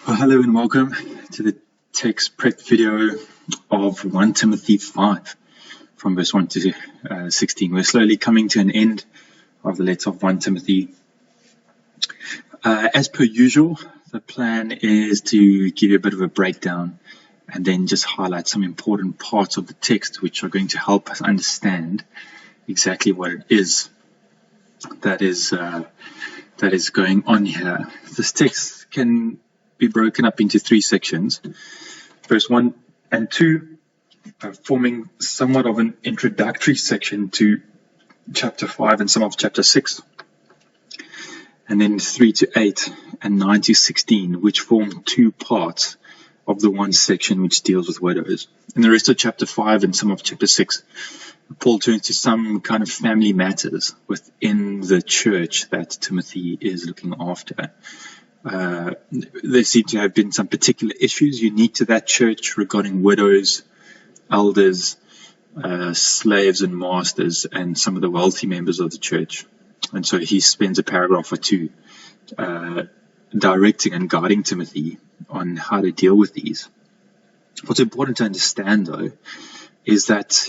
Well, hello and welcome to the text prep video of 1 Timothy 5 from verse 1 to 16. We're slowly coming to an end of the letter of 1 Timothy. As per usual, the plan is to give you a bit of a breakdown and then just highlight some important parts of the text which are going to help us understand exactly what it is that is going on here. This text can be broken up into three sections. Verse 1 and 2 forming somewhat of an introductory section to chapter 5 and some of chapter 6. And then 3 to 8 and 9 to 16, which form two parts of the one section which deals with widows. In the rest of chapter 5 and some of chapter 6, Paul turns to some kind of family matters within the church that Timothy is looking after. There seem to have been some particular issues unique to that church regarding widows, elders, slaves and masters, and some of the wealthy members of the church. And so he spends a paragraph or two directing and guiding Timothy on how to deal with these. What's important to understand, though, is that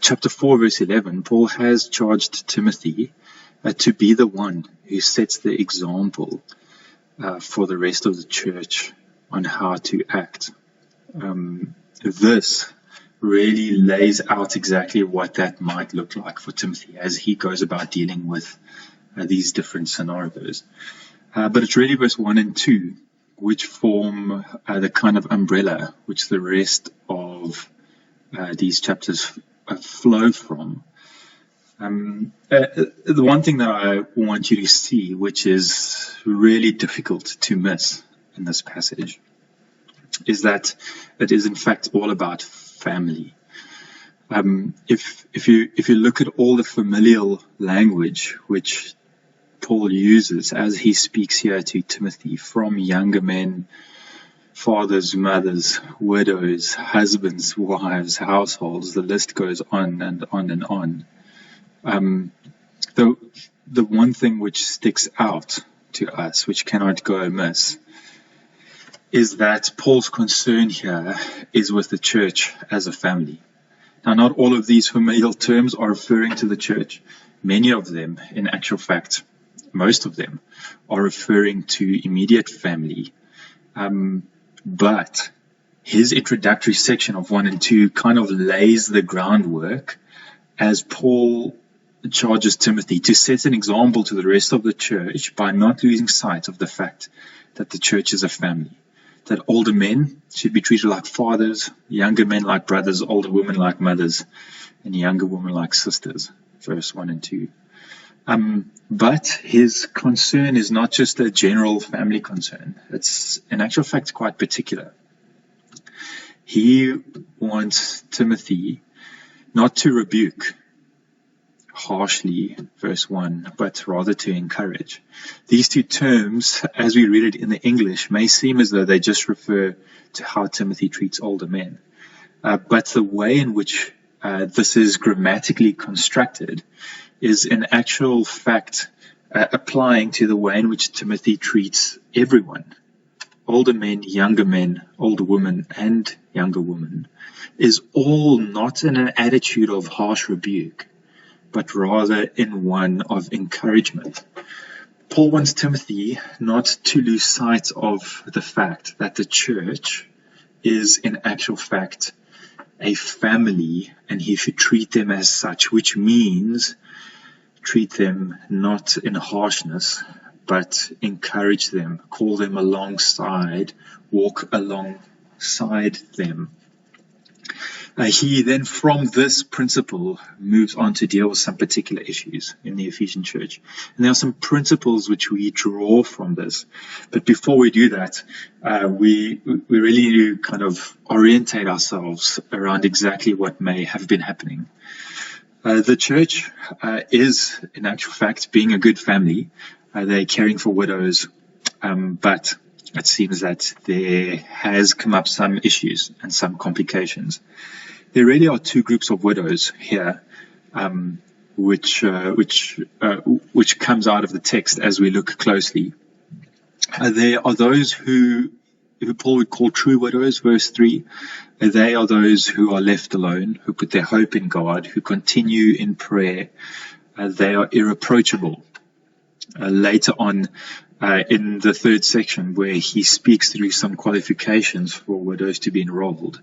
chapter 4, verse 11, Paul has charged Timothy to be the one who sets the example for the rest of the church on how to act. This really lays out exactly what that might look like for Timothy as he goes about dealing with these different scenarios. But it's really verse 1 and 2 which form the kind of umbrella which the rest of these chapters flow from. The one thing that I want you to see, which is really difficult to miss in this passage, is that it is in fact all about family. If you look at all the familial language which Paul uses as he speaks here to Timothy, from younger men, fathers, mothers, widows, husbands, wives, households, the list goes on and on and on. The one thing which sticks out to us, which cannot go amiss, is that Paul's concern here is with the church as a family. Now, not all of these familial terms are referring to the church. Many of them, in actual fact, most of them, are referring to immediate family. But his introductory section of 1 and 2 kind of lays the groundwork as Paul charges Timothy to set an example to the rest of the church by not losing sight of the fact that the church is a family, that older men should be treated like fathers, younger men like brothers, older women like mothers, and younger women like sisters, verse 1 and 2. But his concern is not just a general family concern. It's in actual fact quite particular. He wants Timothy not to rebuke harshly, verse 1, but rather to encourage. These two terms, as we read it in the English, may seem as though they just refer to how Timothy treats older men. But the way in which this is grammatically constructed is in actual fact applying to the way in which Timothy treats everyone. Older men, older women, and younger women is all not in an attitude of harsh rebuke, but rather in one of encouragement. Paul wants Timothy not to lose sight of the fact that the church is in actual fact a family, and he should treat them as such, which means treat them not in harshness, but encourage them, call them alongside, walk alongside them. He then, from this principle, moves on to deal with some particular issues in the Ephesian church. And there are some principles which we draw from this. But before we do that, we really need to kind of orientate ourselves around exactly what may have been happening. The church is, in actual fact, being a good family. They're caring for widows, but it seems that there has come up some issues and some complications. There really are two groups of widows here, which comes out of the text as we look closely. There are those who who Paul would call true widows, verse 3. They are those who are left alone, who put their hope in God, who continue in prayer. They are irreproachable. Later on, in the third section, where he speaks through some qualifications for widows to be enrolled,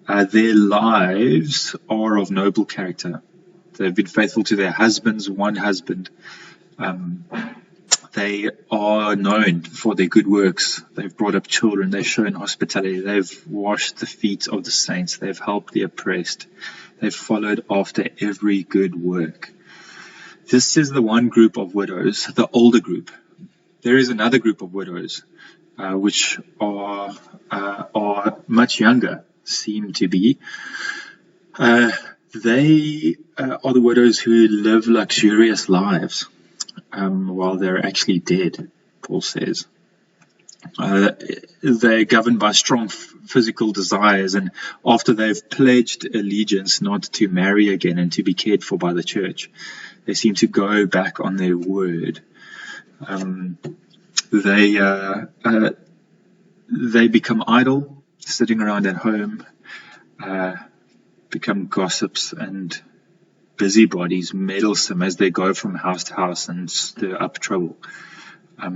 their lives are of noble character. They've been faithful to their husbands, one husband. They are known for their good works. They've brought up children. They've shown hospitality. They've washed the feet of the saints. They've helped the oppressed. They've followed after every good work. This is the one group of widows, the older group. There is another group of widows, which are much younger, seem to be. They are the widows who live luxurious lives while they're actually dead, Paul says. They're governed by strong physical desires, and after they've pledged allegiance not to marry again and to be cared for by the church, they seem to go back on their word. They become idle, sitting around at home, become gossips and busybodies, meddlesome as they go from house to house and stir up trouble,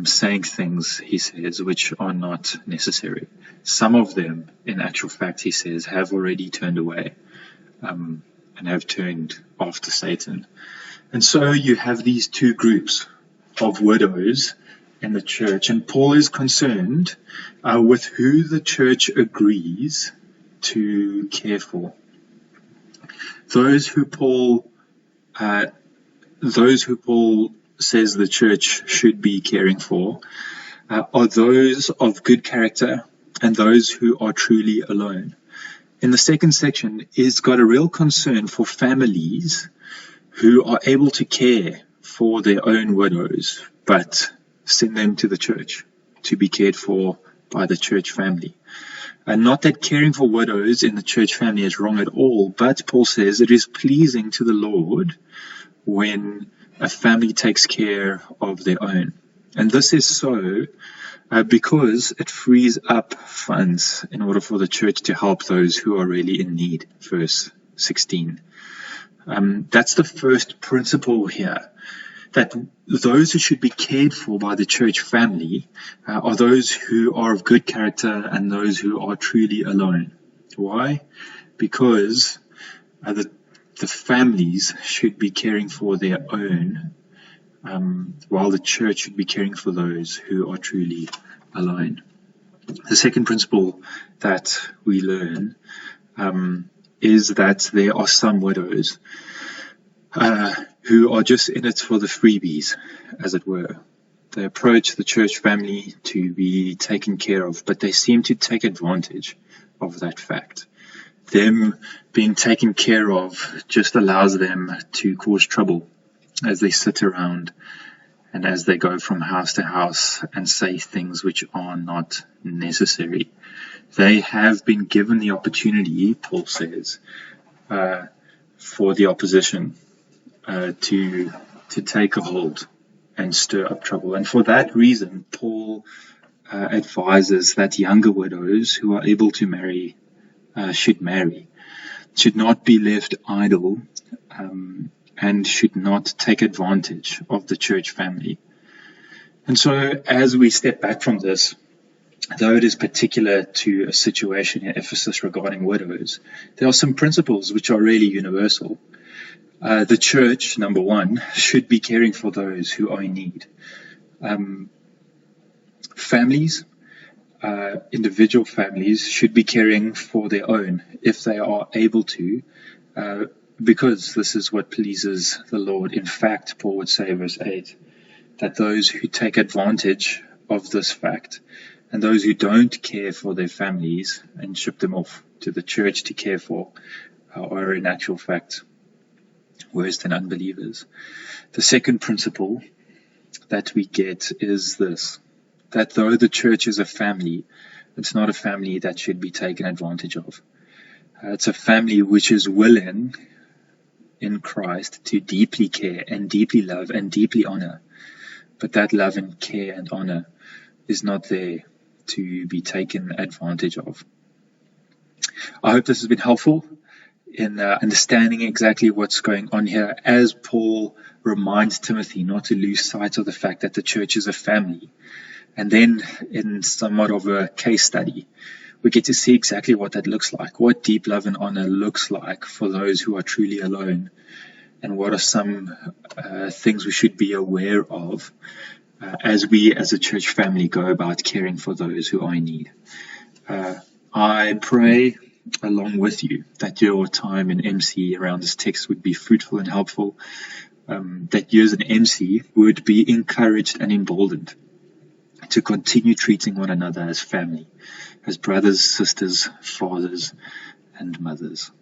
saying things, he says, which are not necessary. Some of them, in actual fact, he says, have already turned away and have turned after Satan. And so you have these two groups of widows in the church, and Paul is concerned with who the church agrees to care for. Those who Paul says the church should be caring for are those of good character and those who are truly alone. In the second section, he's got a real concern for families who are able to care for their own widows, but send them to the church to be cared for by the church family. And not that caring for widows in the church family is wrong at all, but Paul says it is pleasing to the Lord when a family takes care of their own. And this is so because it frees up funds in order for the church to help those who are really in need. Verse 16. That's the first principle here, that those who should be cared for by the church family are those who are of good character and those who are truly alone. Why? Because the families should be caring for their own, while the church should be caring for those who are truly alone. The second principle that we learn is that there are some widows who are just in it for the freebies, as it were. They approach the church family to be taken care of, but they seem to take advantage of that fact. Them being taken care of just allows them to cause trouble as they sit around and as they go from house to house and say things which are not necessary. They have been given the opportunity, Paul says, for the opposition to take a hold and stir up trouble. And for that reason, Paul advises that younger widows who are able to marry should marry, should not be left idle, and should not take advantage of the church family. And so as we step back from this, though it is particular to a situation in Ephesus regarding widows, there are some principles which are really universal. The church, number one, should be caring for those who are in need. Families, individual families, should be caring for their own if they are able to, because this is what pleases the Lord. In fact, Paul would say, verse 8, that those who take advantage of this fact and those who don't care for their families and ship them off to the church to care for are in actual fact worse than unbelievers. The second principle that we get is this, that though the church is a family, it's not a family that should be taken advantage of. It's a family which is willing in Christ to deeply care and deeply love and deeply honor. But that love and care and honor is not there to be taken advantage of. I hope this has been helpful in understanding exactly what's going on here, as Paul reminds Timothy not to lose sight of the fact that the church is a family. And then, in somewhat of a case study, we get to see exactly what that looks like, what deep love and honor looks like for those who are truly alone, and what are some things we should be aware of as we as a church family go about caring for those who are in need. I pray along with you that your time in MC around this text would be fruitful and helpful, that you as an MC would be encouraged and emboldened to continue treating one another as family, as brothers, sisters, fathers, and mothers.